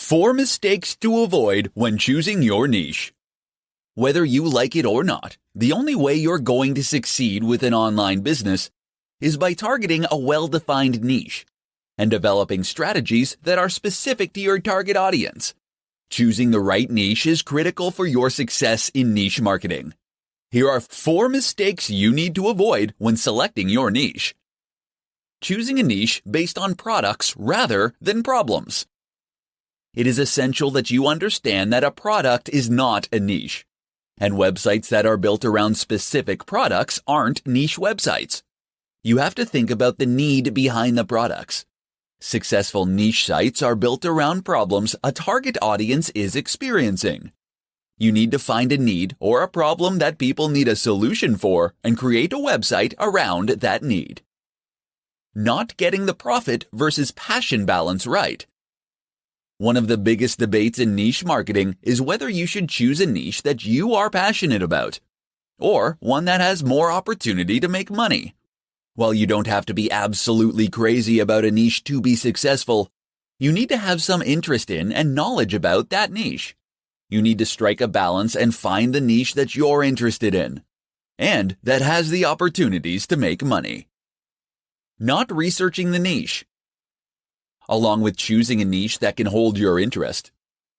4 mistakes to avoid when choosing your niche. Whether you like it or not, the only way you're going to succeed with an online business is by targeting a well-defined niche and developing strategies that are specific to your target audience. Choosing the right niche is critical for your success in niche marketing. Here are 4 mistakes you need to avoid when selecting your niche. Choosing a niche based on products rather than problems. It is essential that you understand that a product is not a niche, and websites that are built around specific products aren't niche websites. You have to think about the need behind the products. Successful niche sites are built around problems a target audience is experiencing. You need to find a need or a problem that people need a solution for and create a website around that need. Not getting the profit versus passion balance right. One of the biggest debates in niche marketing is whether you should choose a niche that you are passionate about, or one that has more opportunity to make money. While you don't have to be absolutely crazy about a niche to be successful, you need to have some interest in and knowledge about that niche. You need to strike a balance and find the niche that you're interested in, and that has the opportunities to make money. Not researching the niche. Along with choosing a niche that can hold your interest,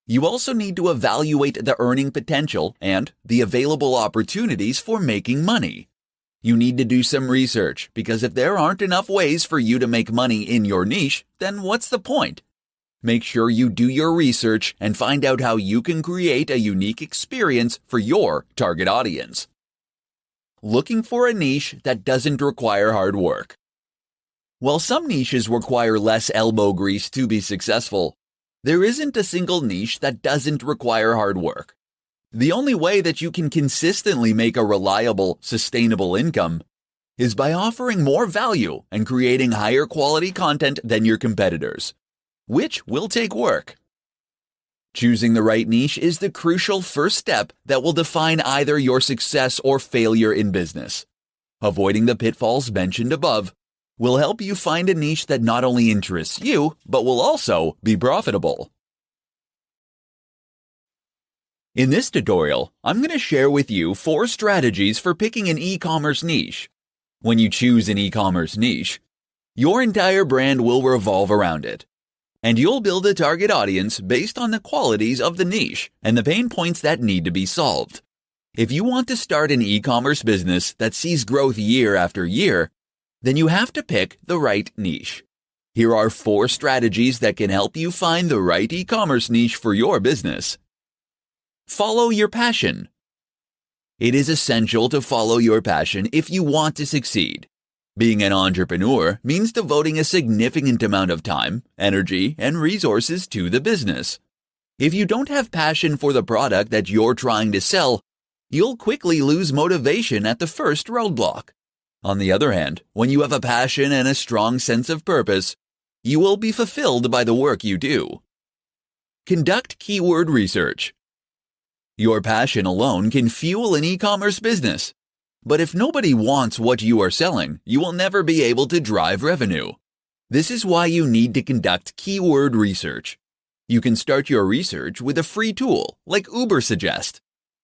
you also need to evaluate the earning potential and the available opportunities for making money. You need to do some research, because if there aren't enough ways for you to make money in your niche, then what's the point? Make sure you do your research and find out how you can create a unique experience for your target audience. Looking for a niche that doesn't require hard work. While some niches require less elbow grease to be successful, there isn't a single niche that doesn't require hard work. The only way that you can consistently make a reliable, sustainable income is by offering more value and creating higher quality content than your competitors, which will take work. Choosing the right niche is the crucial first step that will define either your success or failure in business. Avoiding the pitfalls mentioned above will help you find a niche that not only interests you, but will also be profitable. In this tutorial, I'm going to share with you 4 strategies for picking an e-commerce niche. When you choose an e-commerce niche, your entire brand will revolve around it, and you'll build a target audience based on the qualities of the niche and the pain points that need to be solved. If you want to start an e-commerce business that sees growth year after year, then you have to pick the right niche. Here are 4 strategies that can help you find the right e-commerce niche for your business. Follow your passion. It is essential to follow your passion if you want to succeed. Being an entrepreneur means devoting a significant amount of time, energy, and resources to the business. If you don't have passion for the product that you're trying to sell, you'll quickly lose motivation at the first roadblock. On the other hand, when you have a passion and a strong sense of purpose, you will be fulfilled by the work you do. Conduct keyword research. Your passion alone can fuel an e-commerce business, but if nobody wants what you are selling, you will never be able to drive revenue. This is why you need to conduct keyword research. You can start your research with a free tool like Ubersuggest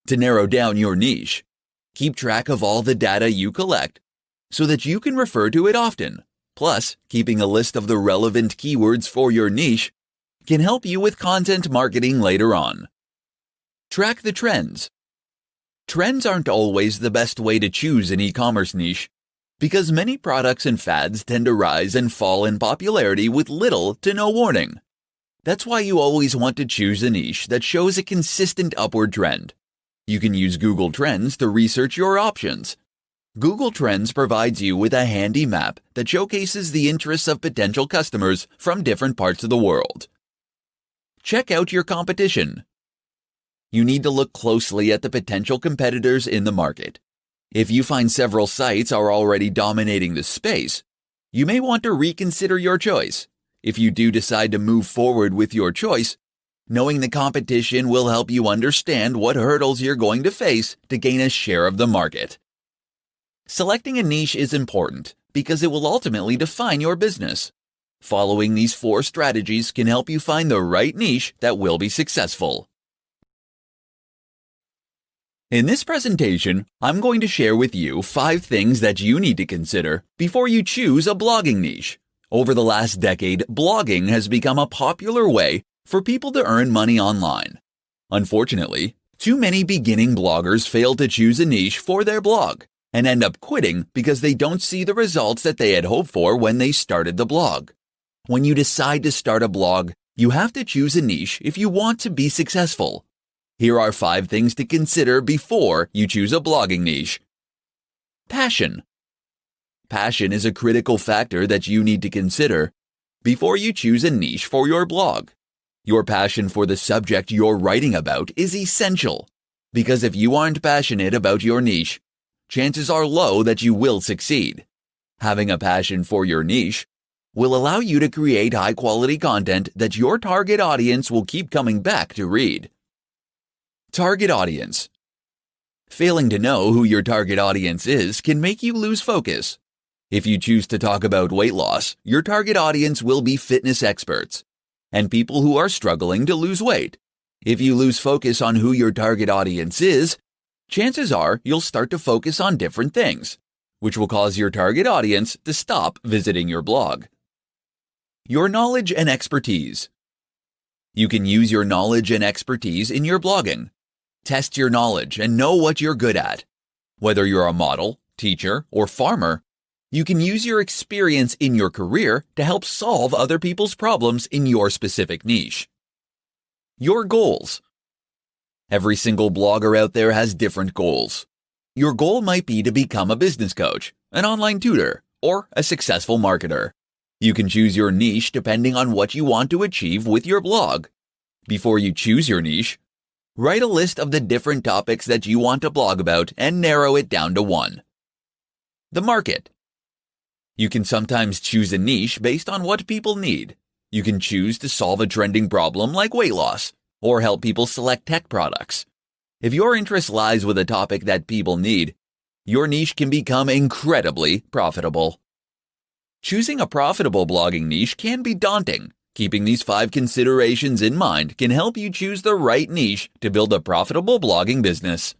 to narrow down your niche. Keep track of all the data you collect so that you can refer to it often. Plus, keeping a list of the relevant keywords for your niche can help you with content marketing later on. Track the trends. Trends aren't always the best way to choose an e-commerce niche, because many products and fads tend to rise and fall in popularity with little to no warning. That's why you always want to choose a niche that shows a consistent upward trend. You can use Google Trends to research your options. Google Trends provides you with a handy map that showcases the interests of potential customers from different parts of the world. Check out your competition. You need to look closely at the potential competitors in the market. If you find several sites are already dominating the space, you may want to reconsider your choice. If you do decide to move forward with your choice, knowing the competition will help you understand what hurdles you're going to face to gain a share of the market. Selecting a niche is important because it will ultimately define your business. Following these 4 strategies can help you find the right niche that will be successful. In this presentation, I'm going to share with you 5 things that you need to consider before you choose a blogging niche. Over the last decade, blogging has become a popular way for people to earn money online. Unfortunately, too many beginning bloggers fail to choose a niche for their blog and end up quitting because they don't see the results that they had hoped for when they started the blog. When you decide to start a blog, you have to choose a niche if you want to be successful. Here are 5 things to consider before you choose a blogging niche. Passion. Passion is a critical factor that you need to consider before you choose a niche for your blog. Your passion for the subject you're writing about is essential, because if you aren't passionate about your niche, chances are low that you will succeed. Having a passion for your niche will allow you to create high-quality content that your target audience will keep coming back to read. Target audience. Failing to know who your target audience is can make you lose focus. If you choose to talk about weight loss, your target audience will be fitness experts and people who are struggling to lose weight. If you lose focus on who your target audience is, chances are you'll start to focus on different things, which will cause your target audience to stop visiting your blog. Your knowledge and expertise. You can use your knowledge and expertise in your blogging. Test your knowledge and know what you're good at. Whether you're a model, teacher, or farmer, you can use your experience in your career to help solve other people's problems in your specific niche. Your goals. Every single blogger out there has different goals. Your goal might be to become a business coach, an online tutor, or a successful marketer. You can choose your niche depending on what you want to achieve with your blog. Before you choose your niche, write a list of the different topics that you want to blog about and narrow it down to 1. The market. You can sometimes choose a niche based on what people need. You can choose to solve a trending problem like weight loss, or help people select tech products. If your interest lies with a topic that people need, your niche can become incredibly profitable. Choosing a profitable blogging niche can be daunting. Keeping these 5 considerations in mind can help you choose the right niche to build a profitable blogging business.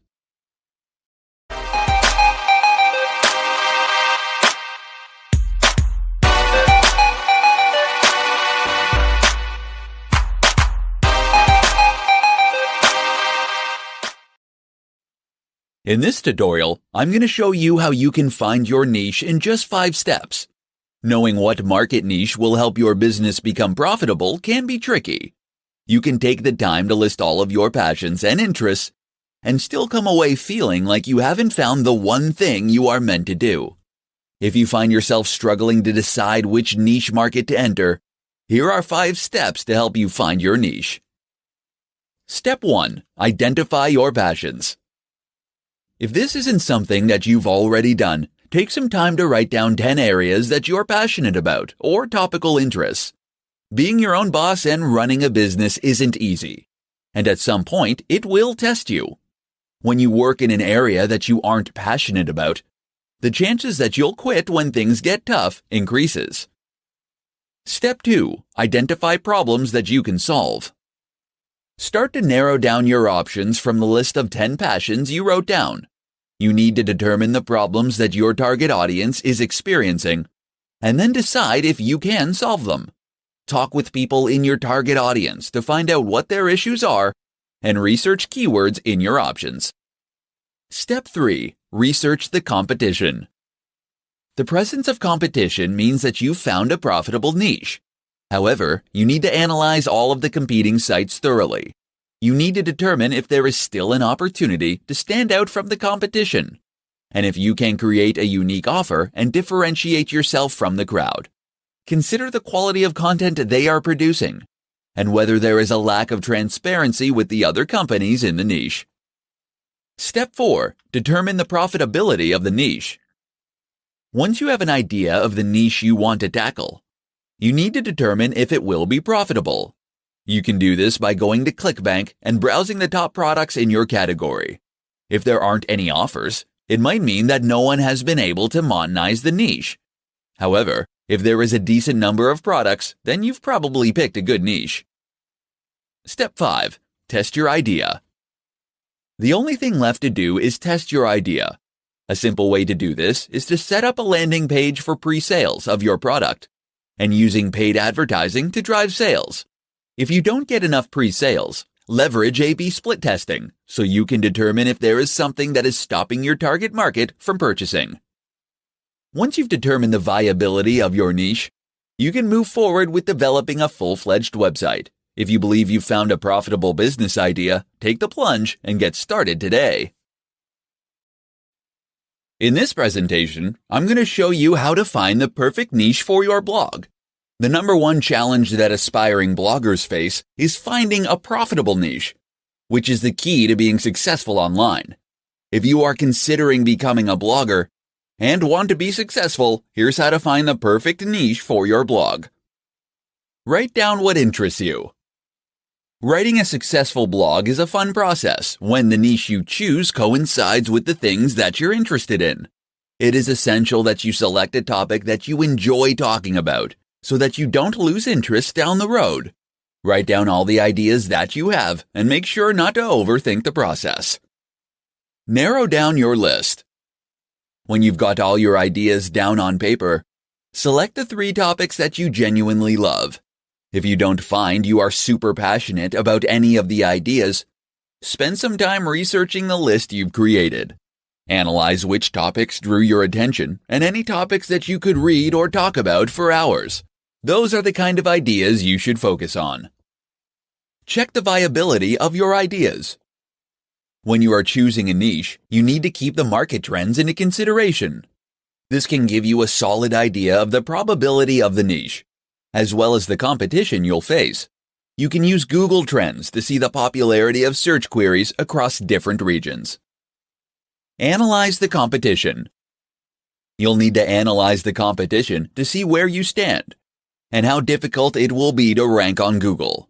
In this tutorial, I'm going to show you how you can find your niche in just 5 steps. Knowing what market niche will help your business become profitable can be tricky. You can take the time to list all of your passions and interests and still come away feeling like you haven't found the one thing you are meant to do. If you find yourself struggling to decide which niche market to enter, here are 5 steps to help you find your niche. Step 1. Identify your passions. If this isn't something that you've already done, take some time to write down 10 areas that you're passionate about or topical interests. Being your own boss and running a business isn't easy, and at some point it will test you. When you work in an area that you aren't passionate about, the chances that you'll quit when things get tough increases. Step 2. Identify problems that you can solve. Start to narrow down your options from the list of 10 passions you wrote down. You need to determine the problems that your target audience is experiencing, and then decide if you can solve them. Talk with people in your target audience to find out what their issues are, and research keywords in your options. Step 3. Research the competition. The presence of competition means that you've found a profitable niche. However, you need to analyze all of the competing sites thoroughly. You need to determine if there is still an opportunity to stand out from the competition, and if you can create a unique offer and differentiate yourself from the crowd. Consider the quality of content they are producing, and whether there is a lack of transparency with the other companies in the niche. Step 4. Determine the profitability of the niche. Once you have an idea of the niche you want to tackle, you need to determine if it will be profitable. You can do this by going to ClickBank and browsing the top products in your category. If there aren't any offers, it might mean that no one has been able to monetize the niche. However, If there is a decent number of products, then you've probably picked a good niche. Step 5. Test your idea. The only thing left to do is test your idea. A simple way to do this is to set up a landing page for pre-sales of your product and using paid advertising to drive sales. If you don't get enough pre-sales, leverage A/B split testing so you can determine if there is something that is stopping your target market from purchasing. Once you've determined the viability of your niche, you can move forward with developing a full-fledged website. If you believe you've found a profitable business idea, take the plunge and get started today. In this presentation, I'm going to show you how to find the perfect niche for your blog. The number one challenge that aspiring bloggers face is finding a profitable niche, which is the key to being successful online. If you are considering becoming a blogger and want to be successful, here's how to find the perfect niche for your blog. Write down what interests you. Writing a successful blog is a fun process when the niche you choose coincides with the things that you're interested in. It is essential that you select a topic that you enjoy talking about so that you don't lose interest down the road. Write down all the ideas that you have and make sure not to overthink the process. Narrow down your list. When you've got all your ideas down on paper, select the 3 topics that you genuinely love. If you don't find you are super passionate about any of the ideas, spend some time researching the list you've created. Analyze which topics drew your attention and any topics that you could read or talk about for hours. Those are the kind of ideas you should focus on. Check the viability of your ideas. When you are choosing a niche, you need to keep the market trends into consideration. This can give you a solid idea of the probability of the niche, as well as the competition you'll face. You can use Google Trends to see the popularity of search queries across different regions. Analyze the competition. You'll need to analyze the competition to see where you stand and how difficult it will be to rank on Google.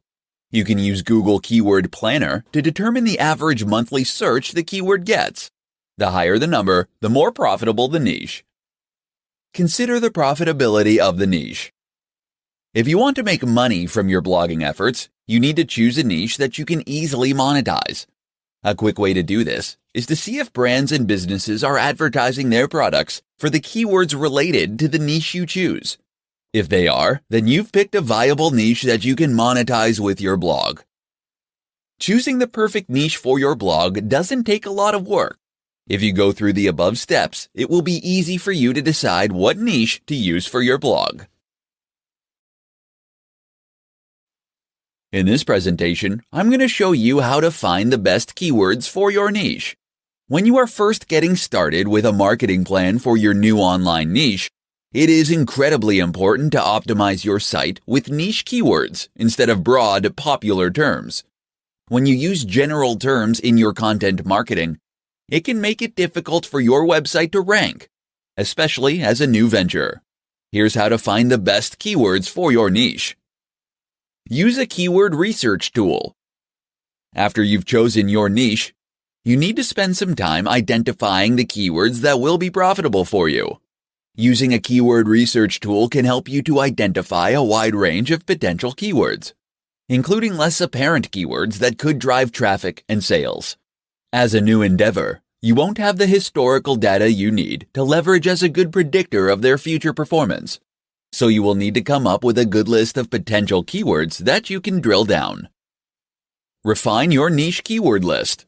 You can use Google Keyword Planner to determine the average monthly search the keyword gets. The higher the number, the more profitable the niche. Consider the profitability of the niche. If you want to make money from your blogging efforts, you need to choose a niche that you can easily monetize. A quick way to do this is to see if brands and businesses are advertising their products for the keywords related to the niche you choose. If they are, then you've picked a viable niche that you can monetize with your blog. Choosing the perfect niche for your blog doesn't take a lot of work. If you go through the above steps, it will be easy for you to decide what niche to use for your blog. In this presentation, I'm going to show you how to find the best keywords for your niche. When you are first getting started with a marketing plan for your new online niche, it is incredibly important to optimize your site with niche keywords instead of broad, popular terms. When you use general terms in your content marketing, it can make it difficult for your website to rank, especially as a new venture. Here's how to find the best keywords for your niche. Use a keyword research tool. After you've chosen your niche, you need to spend some time identifying the keywords that will be profitable for you. Using a keyword research tool can help you to identify a wide range of potential keywords, including less apparent keywords that could drive traffic and sales. As a new endeavor, you won't have the historical data you need to leverage as a good predictor of their future performance. So you will need to come up with a good list of potential keywords that you can drill down. Refine your niche keyword list.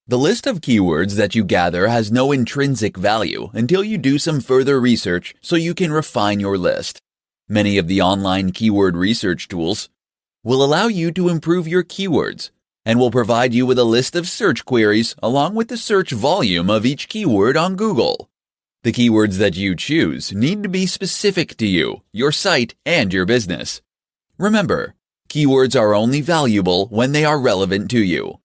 The list of keywords that you gather has no intrinsic value until you do some further research so you can refine your list. Many of the online keyword research tools will allow you to improve your keywords and will provide you with a list of search queries along with the search volume of each keyword on Google. The keywords that you choose need to be specific to you, your site, and your business. Remember, keywords are only valuable when they are relevant to you.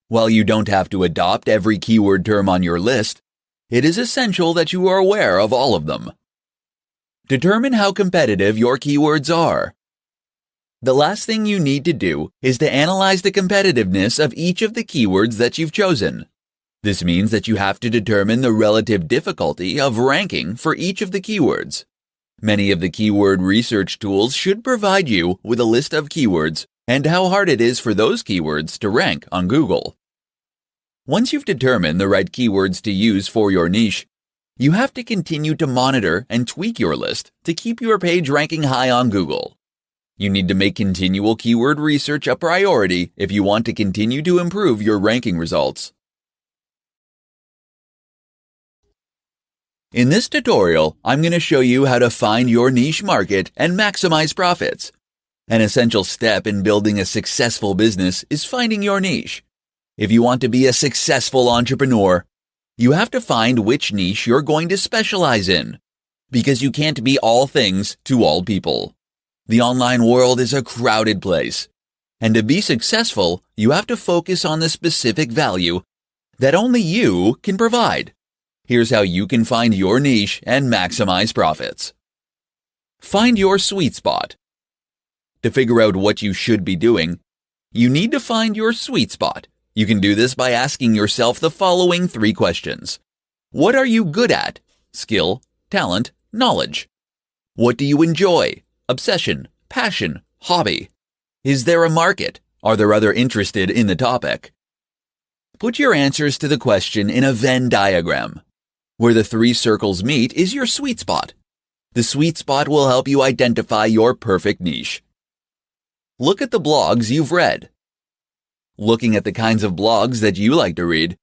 While you don't have to adopt every keyword term on your list, it is essential that you are aware of all of them. Determine how competitive your keywords are. The last thing you need to do is to analyze the competitiveness of each of the keywords that you've chosen. This means that you have to determine the relative difficulty of ranking for each of the keywords. Many of the keyword research tools should provide you with a list of keywords and how hard it is for those keywords to rank on Google. Once you've determined the right keywords to use for your niche, you have to continue to monitor and tweak your list to keep your page ranking high on Google. You need to make continual keyword research a priority if you want to continue to improve your ranking results. In this tutorial, I'm going to show you how to find your niche market and maximize profits. An essential step in building a successful business is finding your niche. If you want to be a successful entrepreneur, you have to find which niche you're going to specialize in, because you can't be all things to all people. The online world is a crowded place, and to be successful, you have to focus on the specific value that only you can provide. Here's how you can find your niche and maximize profits. Find your sweet spot. To figure out what you should be doing, you need to find your sweet spot. You can do this by asking yourself the following 3 questions. What are you good at? Skill, talent, knowledge. What do you enjoy? Obsession, passion, hobby. Is there a market? Are there others interested in the topic? Put your answers to the question in a Venn diagram. Where the 3 circles meet is your sweet spot. The sweet spot will help you identify your perfect niche. Look at the blogs you've read. Looking at the kinds of blogs that you like to read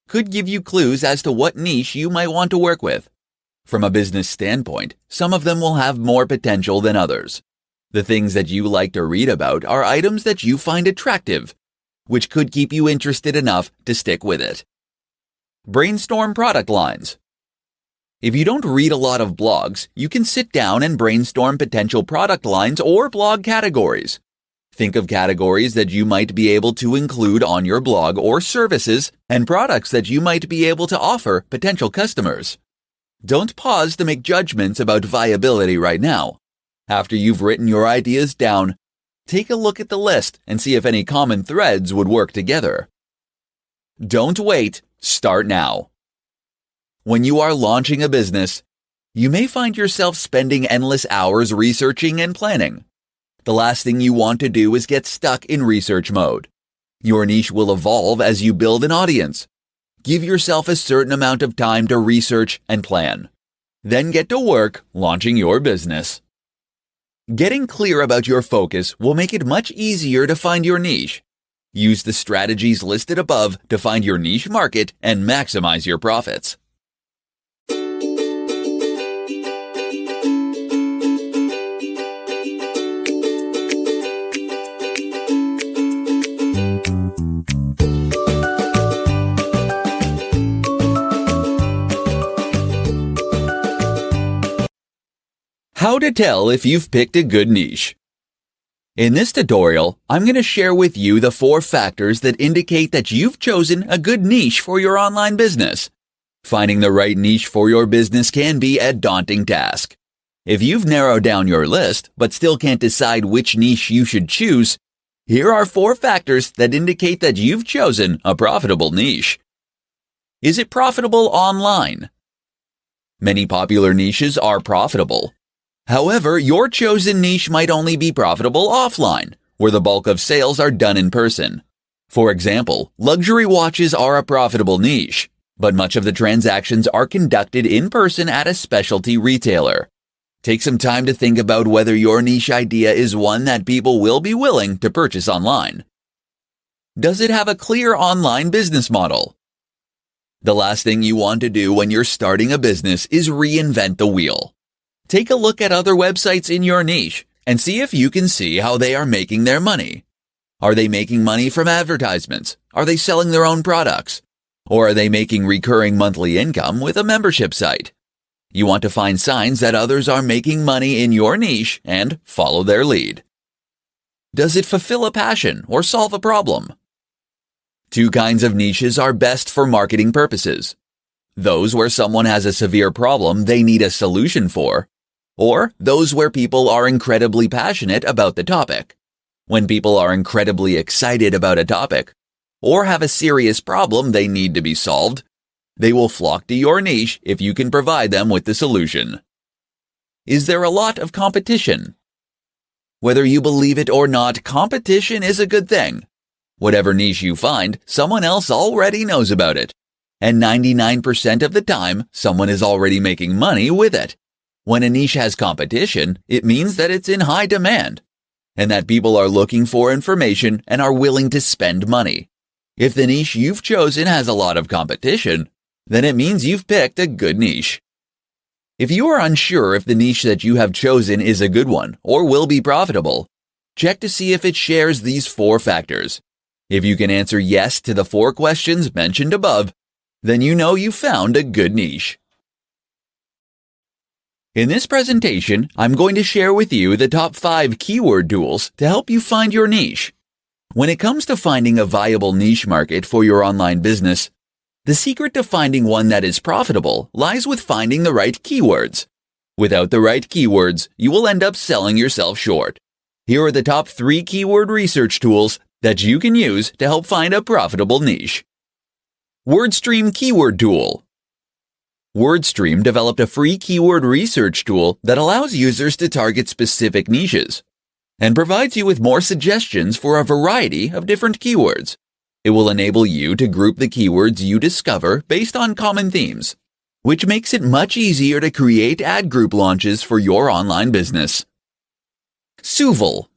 could give you clues as to what niche you might want to work with. From a business standpoint, some of them will have more potential than others. The things that you like to read about are items that you find attractive, which could keep you interested enough to stick with it. Brainstorm product lines. If you don't read a lot of blogs, you can sit down and brainstorm potential product lines or blog categories. Think of categories that you might be able to include on your blog or services and products that you might be able to offer potential customers. Don't pause to make judgments about viability right now. After you've written your ideas down, take a look at the list and see if any common threads would work together. Don't wait, start now. When you are launching a business, you may find yourself spending endless hours researching and planning. The last thing you want to do is get stuck in research mode. Your niche will evolve as you build an audience. Give yourself a certain amount of time to research and plan. Then get to work launching your business. Getting clear about your focus will make it much easier to find your niche. Use the strategies listed above to find your niche market and maximize your profits. How to tell if you've picked a good niche. In this tutorial, I'm going to share with you the 4 factors that indicate that you've chosen a good niche for your online business. Finding the right niche for your business can be a daunting task. If you've narrowed down your list but still can't decide which niche you should choose, here are 4 factors that indicate that you've chosen a profitable niche. Is it profitable online? Many popular niches are profitable. However, your chosen niche might only be profitable offline, where the bulk of sales are done in person. For example, luxury watches are a profitable niche, but much of the transactions are conducted in person at a specialty retailer. Take some time to think about whether your niche idea is one that people will be willing to purchase online. Does it have a clear online business model? The last thing you want to do when you're starting a business is reinvent the wheel. Take a look at other websites in your niche and see if you can see how they are making their money. Are they making money from advertisements? Are they selling their own products? Or are they making recurring monthly income with a membership site? You want to find signs that others are making money in your niche and follow their lead. Does it fulfill a passion or solve a problem? 2 kinds of niches are best for marketing purposes. Those where someone has a severe problem they need a solution for, or those where people are incredibly passionate about the topic. When people are incredibly excited about a topic, or have a serious problem they need to be solved, they will flock to your niche if you can provide them with the solution. Is there a lot of competition? Whether you believe it or not, competition is a good thing. Whatever niche you find, someone else already knows about it. And 99% of the time, someone is already making money with it. When a niche has competition, it means that it's in high demand, and that people are looking for information and are willing to spend money. If the niche you've chosen has a lot of competition, then it means you've picked a good niche. If you are unsure if the niche that you have chosen is a good one or will be profitable, check to see if it shares these 4 factors. If you can answer yes to the 4 questions mentioned above, then you know you found a good niche. In this presentation, I'm going to share with you the top 5 keyword tools to help you find your niche. When it comes to finding a viable niche market for your online business, the secret to finding one that is profitable lies with finding the right keywords. Without the right keywords, you will end up selling yourself short. Here are the top 3 keyword research tools that you can use to help find a profitable niche. WordStream Keyword Tool. WordStream developed a free keyword research tool that allows users to target specific niches and provides you with more suggestions for a variety of different keywords. It will enable you to group the keywords you discover based on common themes, which makes it much easier to create ad group launches for your online business. Suval.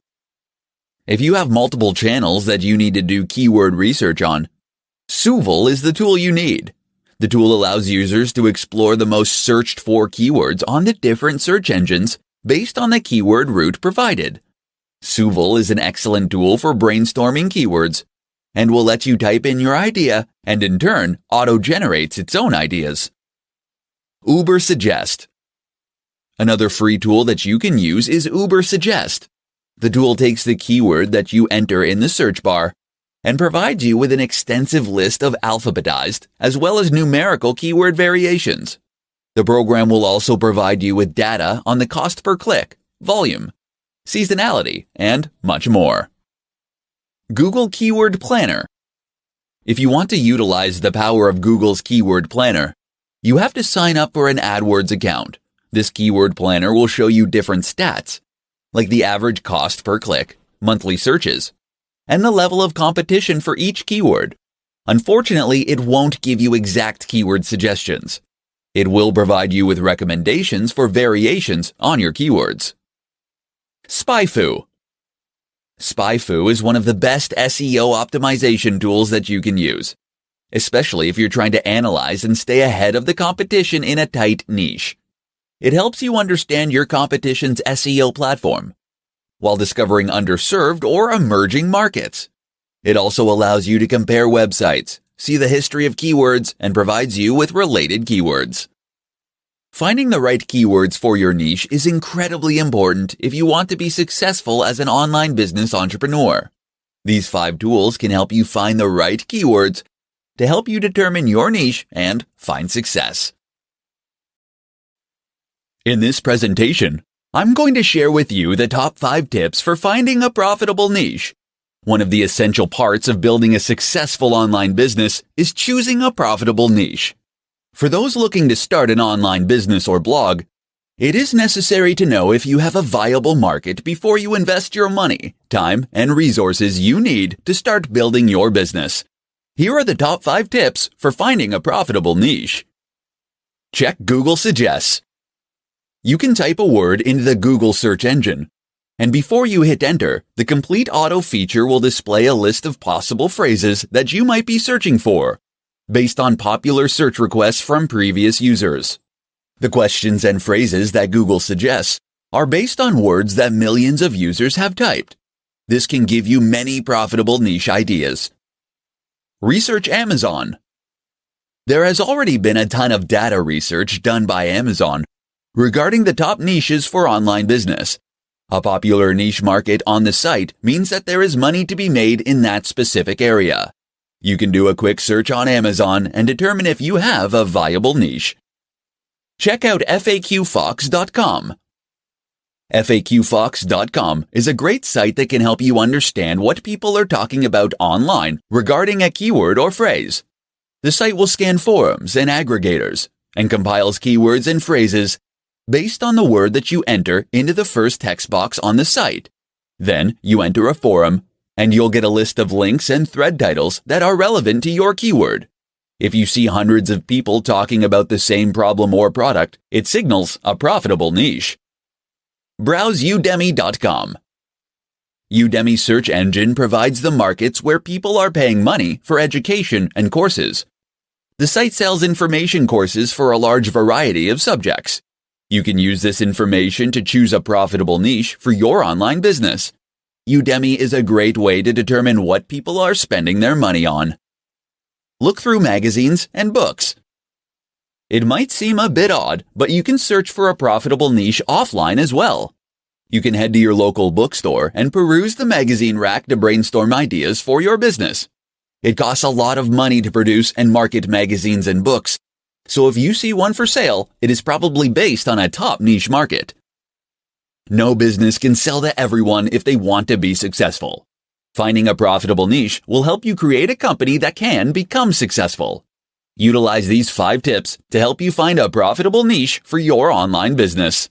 If you have multiple channels that you need to do keyword research on, Suval is the tool you need. The tool allows users to explore the most searched for keywords on the different search engines based on the keyword route provided. Suval is an excellent tool for brainstorming keywords and will let you type in your idea and in turn auto-generates its own ideas. Ubersuggest. Another free tool that you can use is Ubersuggest. The tool takes the keyword that you enter in the search bar and provides you with an extensive list of alphabetized as well as numerical keyword variations. The program will also provide you with data on the cost per click, volume, seasonality, and much more. Google Keyword Planner. If you want to utilize the power of Google's Keyword Planner, you have to sign up for an AdWords account. This Keyword Planner will show you different stats, like the average cost per click, monthly searches, and the level of competition for each keyword. Unfortunately, it won't give you exact keyword suggestions. It will provide you with recommendations for variations on your keywords. SpyFu. SpyFu is one of the best SEO optimization tools that you can use, especially if you're trying to analyze and stay ahead of the competition in a tight niche. It helps you understand your competition's SEO platform while discovering underserved or emerging markets. It also allows you to compare websites, see the history of keywords, and provides you with related keywords. Finding the right keywords for your niche is incredibly important if you want to be successful as an online business entrepreneur. These 5 tools can help you find the right keywords to help you determine your niche and find success. In this presentation, I'm going to share with you the top 5 tips for finding a profitable niche. One of the essential parts of building a successful online business is choosing a profitable niche. For those looking to start an online business or blog, it is necessary to know if you have a viable market before you invest your money, time, and resources you need to start building your business. Here are the top 5 tips for finding a profitable niche. Check Google Suggests. You can type a word into the Google search engine, and before you hit enter, the complete auto feature will display a list of possible phrases that you might be searching for, based on popular search requests from previous users. The questions and phrases that Google suggests are based on words that millions of users have typed. This can give you many profitable niche ideas. Research Amazon. There has already been a ton of data research done by Amazon regarding the top niches for online business. A popular niche market on the site means that there is money to be made in that specific area. You can do a quick search on Amazon and determine if you have a viable niche. Check out FAQFox.com. FAQFox.com is a great site that can help you understand what people are talking about online regarding a keyword or phrase. The site will scan forums and aggregators and compiles keywords and phrases based on the word that you enter into the first text box on the site. Then you enter a forum, and you'll get a list of links and thread titles that are relevant to your keyword. If you see hundreds of people talking about the same problem or product, it signals a profitable niche. Browse Udemy.com. Udemy search engine provides the markets where people are paying money for education and courses. The site sells information courses for a large variety of subjects. You can use this information to choose a profitable niche for your online business. Udemy is a great way to determine what people are spending their money on. Look through magazines and books. It might seem a bit odd, but you can search for a profitable niche offline as well. You can head to your local bookstore and peruse the magazine rack to brainstorm ideas for your business. It costs a lot of money to produce and market magazines and books, so if you see one for sale, it is probably based on a top niche market. No business can sell to everyone if they want to be successful. Finding a profitable niche will help you create a company that can become successful. Utilize these 5 tips to help you find a profitable niche for your online business.